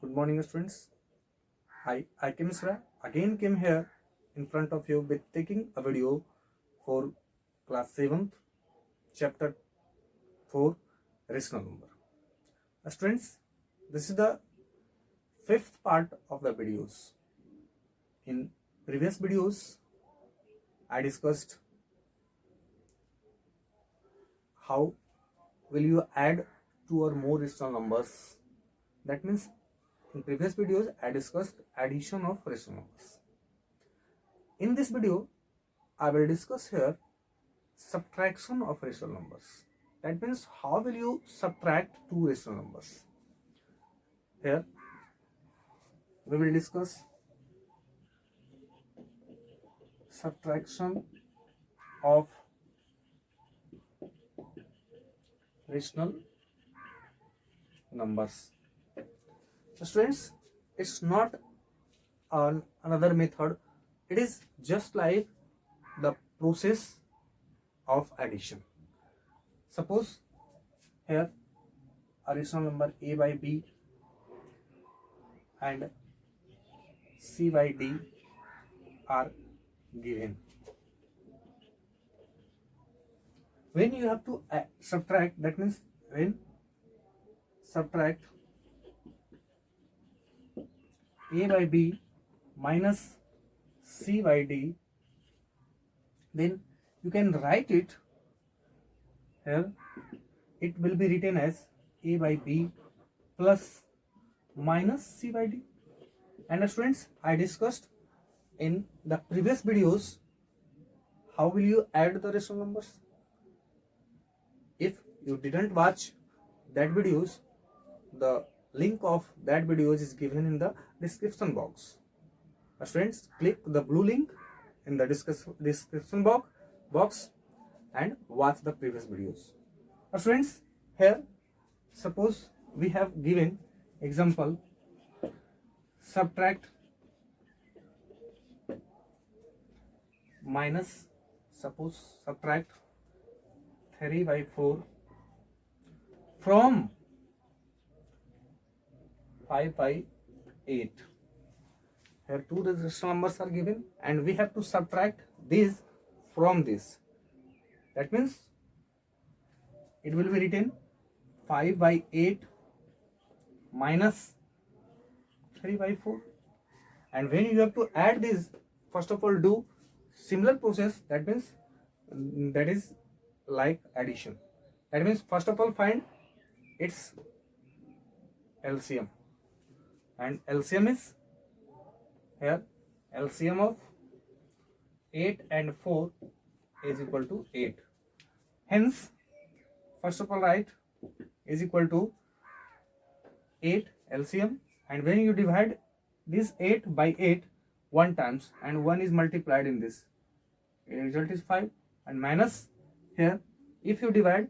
Good morning, students. I Misra again came here in front of you with taking a video for class 7th, chapter 4, rational number. Students, this is the fifth part of the videos. In previous videos, I discussed how will you add two or more rational numbers. That means in previous videos, I discussed addition of rational numbers. In this video, I will discuss here subtraction of rational numbers. That means how will you subtract two rational numbers? Here we will discuss subtraction of rational numbers. So students, it's not another method. It is just like the process of addition. Suppose here a rational number a by b and c by d are given. When you have to subtract, that means when subtract a by b minus c by d, then you can write it here. It will be written as a by b plus minus c by d. And students, I discussed in the previous videos how will you add the rational numbers. If you didn't watch that videos, the link of that videos is given in the description box. Students, click the blue link in the description box and watch the previous videos. Students, here suppose we have given example subtract minus, suppose subtract 3 by 4 from 5 by 8. Here two rational numbers are given and we have to subtract this from this. That means it will be written 5 by 8 minus 3 by 4. And when you have to add this, first of all do similar process. That means that is like addition. That means first of all find its LCM, and LCM is here LCM of 8 and 4 is equal to 8. Hence first of all write is equal to 8 LCM, and when you divide this 8 by 8 one times and 1 is multiplied in this, the result is 5, and minus here if you divide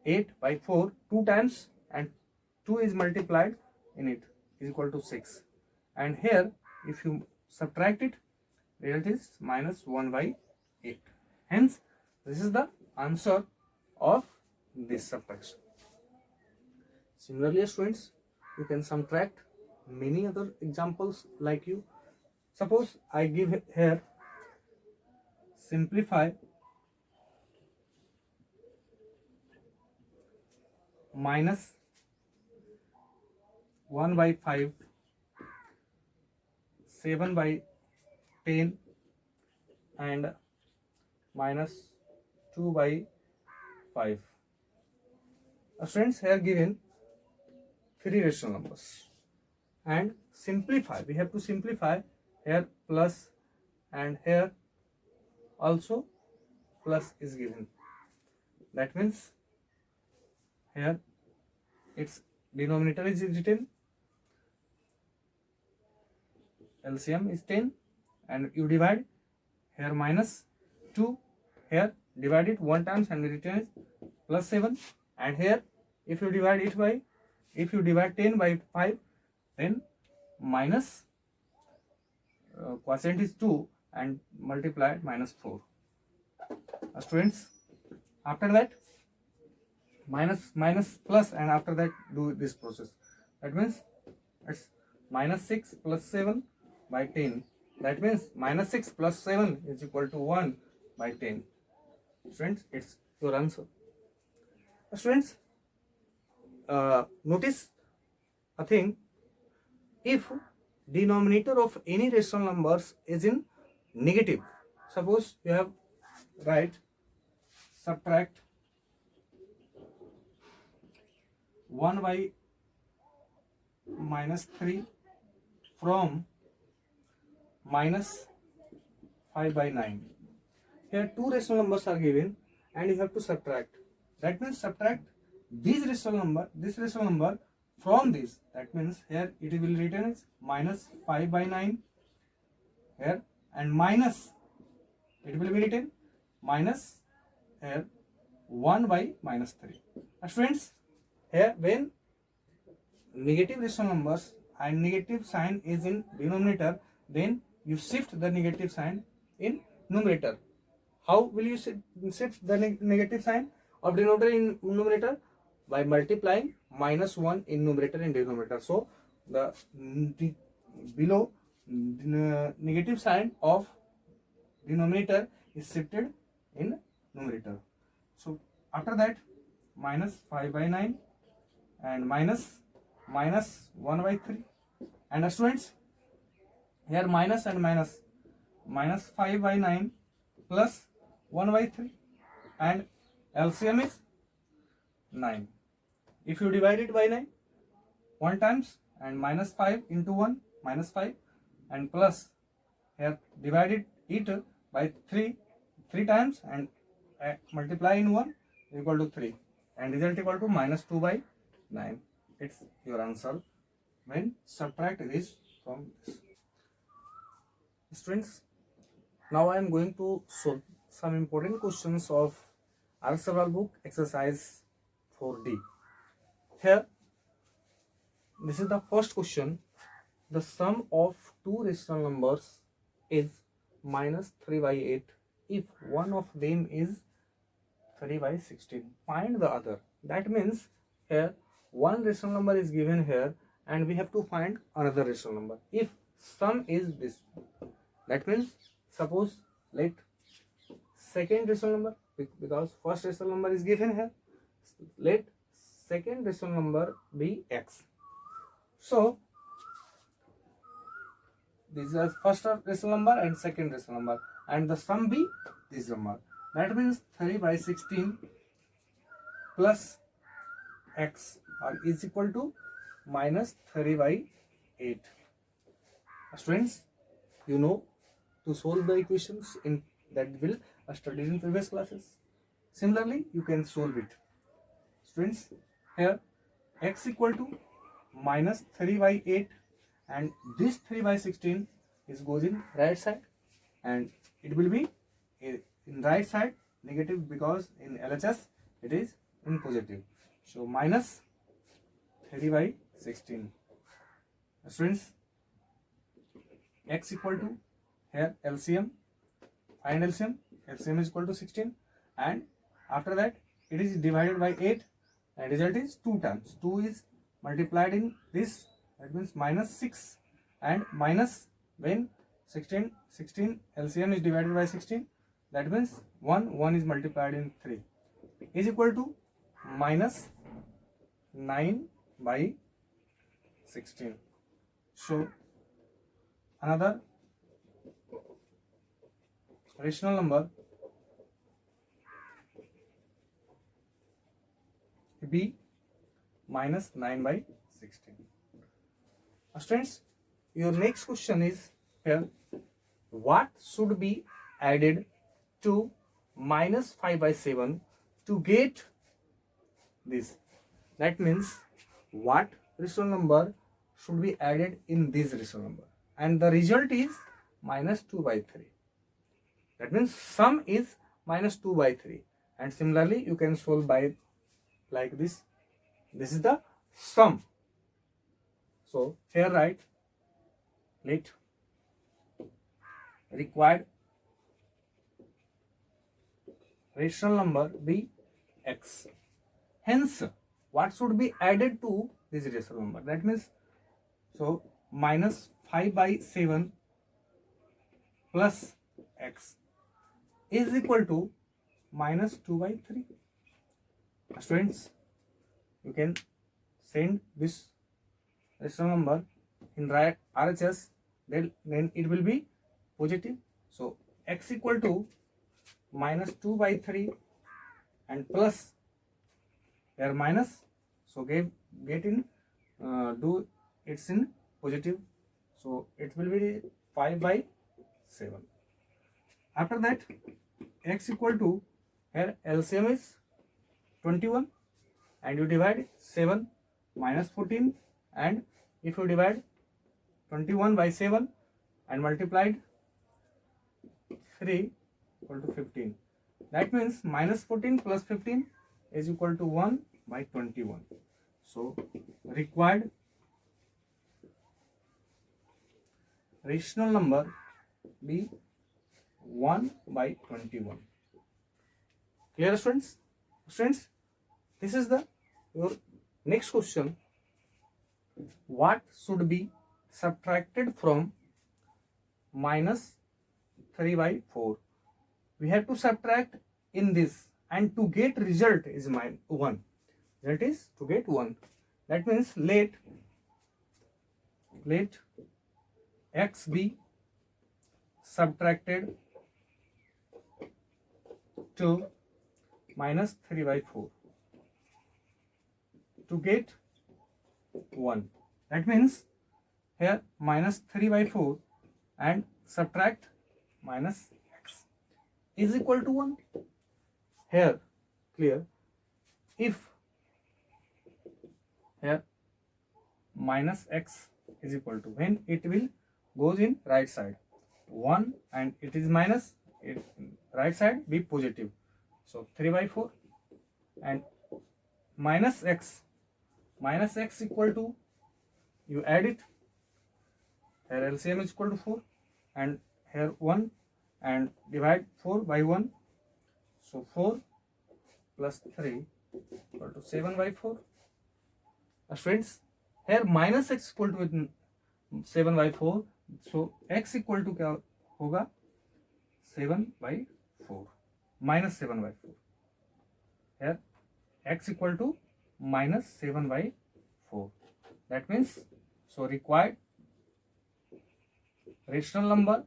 8 by 4 two times and 2 is multiplied in it is equal to 6, and here if you subtract it, result is minus 1 by 8. Hence this is the answer of this subtraction. Similarly, students, you can subtract many other examples like you. Suppose I give here simplify minus 1 by 5, 7 by 10 and minus 2 by 5. Friends, here given three rational numbers and simplify. We have to simplify here plus, and here also plus is given. That means here its denominator is written LCM is 10, and you divide here minus 2, here divide it one times and return is plus 7, and here if you divide 10 by 5, then minus quotient is 2 and multiplied minus 4. Students, after that minus plus, and after that do this process. That means it's minus 6 plus 7 by 10. That means minus 6 plus 7 is equal to 1 by 10. Students, it's your answer. Students, notice a thing. If denominator of any rational numbers is in negative, suppose you have write subtract 1 by minus 3 from minus 5 by 9. Here two rational numbers are given and you have to subtract. That means subtract this rational number from this. That means here it will be written as minus 5 by 9 here, and minus, it will be written minus here 1 by minus 3. Students, here when negative rational numbers and negative sign is in denominator, then you shift the negative sign in numerator. How will you shift the negative sign of denominator in numerator? By multiplying minus 1 in numerator and denominator. So the below negative sign of denominator is shifted in numerator. So after that, minus 5 by 9 and minus 1 by 3. And students, here minus and minus, minus 5 by 9 plus 1 by 3, and LCM is 9. If you divide it by 9 one times, and minus 5 into 1 minus 5, and plus here divided it by 3 times, and multiply in 1 equal to 3, and result equal to minus 2 by 9. It's your answer when subtract this from this. Students, now I am going to solve some important questions of Algebra book exercise 4D. Here, this is the first question. The sum of two rational numbers is minus 3 by 8 if one of them is 3 by 16. Find the other. That means here one rational number is given here and we have to find another rational number. If sum is this, that means suppose let second rational number, because first rational number is given here, let second rational number be x. So this is first rational number and second rational number, and the sum be this number. That means 3 by 16 plus x is equal to minus 3 by 8. Students, you know to solve the equations in that will studied in previous classes. Similarly, you can solve it. Students, here x equal to minus 3 by 8, and this 3 by 16 is goes in right side, and it will be in right side negative because in LHS it is in positive. So minus 3 by 16. Students, x equal to here LCM, find LCM. LCM is equal to 16, and after that it is divided by 8, and result is 2 times. 2 is multiplied in this, that means minus 6, and minus when 16 LCM is divided by 16, that means 1 is multiplied in 3 is equal to minus 9 by 16. So another rational number be minus 9 by 16. Students, your next question is here, what should be added to minus 5 by 7 to get this? That means what rational number should be added in this rational number, and the result is minus 2 by 3. That means sum is minus 2 by 3, and similarly you can solve by like this. This is the sum. So here write, let required rational number be x, Hence, what should be added to this rational number? That means, so minus 5 by 7 plus x is equal to minus 2 by 3. Students, you can send this rational number in RHS, then it will be positive. So x equal to minus 2 by 3 and plus here minus, so get in do it's in positive, so it will be 5 by 7. After that, x equal to, here LCM is 21 and you divide 7 minus 14, and if you divide 21 by 7 and multiplied 3 equal to 15, that means minus 14 plus 15 is equal to 1 by 21. So required rational number be 1 by 21. Clear, students? Students, this is the your next question. What should be subtracted from minus 3 by 4? We have to subtract in this, and to get result is 1. That is to get 1. That means let x be subtracted to minus 3 by 4 to get 1. That means here minus 3 by 4 and subtract minus x is equal to 1. Here, clear? If here minus x is equal to, when it will goes in right side 1 and it is minus, right side be positive, so 3 by 4 and minus x equal to, you add it, here LCM is equal to 4 and here 1 and divide 4 by 1, so 4 plus 3 equal to 7 by 4. Students, here minus x equal to 7 by 4, so x equal to क्या होगा 7 by 4 minus 7 by 4. Here x equal to minus 7 by 4. That means, so required rational number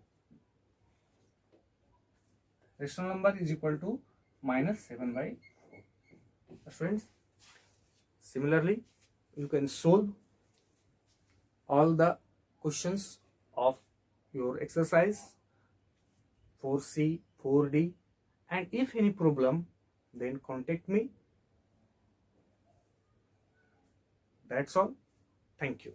is equal to minus 7 by 4. Students, similarly you can solve all the questions of your exercise 4C, 4D, and if any problem, then contact me. That's all. Thank you.